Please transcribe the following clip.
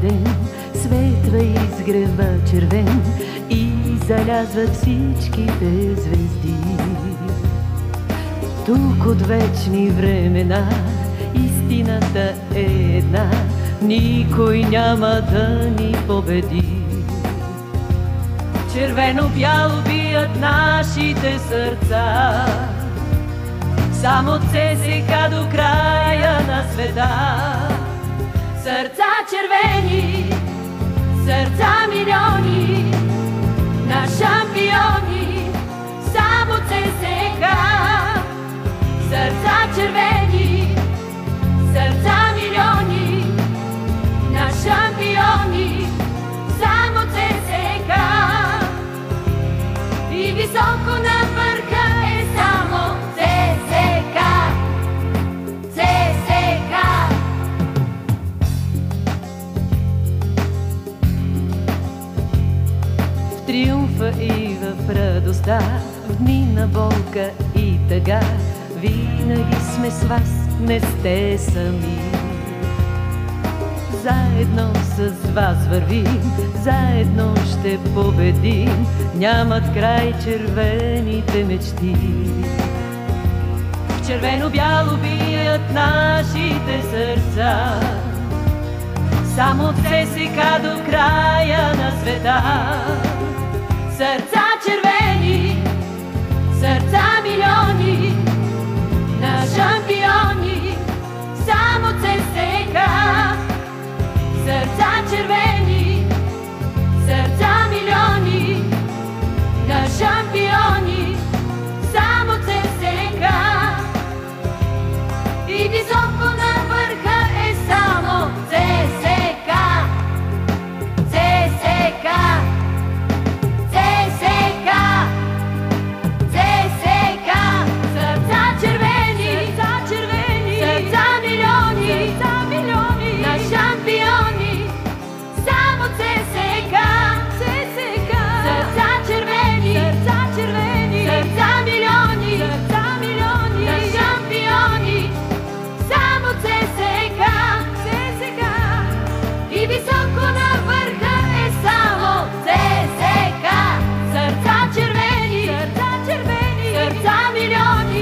ден светва изгрева червен и залязват всичките звезди. Тук от вечни времена истината е една, никой няма да ни победи. Червено-бяло бият нашите сърца, само от ЦСКА до края на света. Сърца червени, сърца милиони, на шампиони, само ЦСКА. Сърца червени, сърца милиони, на шампиони, само ЦСКА. И високо на върха е само ЦСКА. ЦСКА. В триумфа и в радостта, в дни на болка и тъга, винаги сме с вас, не сте сами. Заедно с вас вървим, заедно ще победим, нямат край червените мечти. В червено-бяло бият нашите сърца, само от ЦСКА до края на света. Сърца червени, сърца милиони, на шампиони, само ЦСКА. Сърца червени, сърца милиони, на шампиони, само ЦСКА. И високо на върха е само ЦСКА. ЦСКА. ЦСКА. ЦСКА. Сърца червени, сърца милиони, на шампиони, само ЦСКА. Сърца червени, сърца милиони, на шампиони, само ЦСКА. И високо на върха е само ЦСКА. Сърца червени, сърца милиони,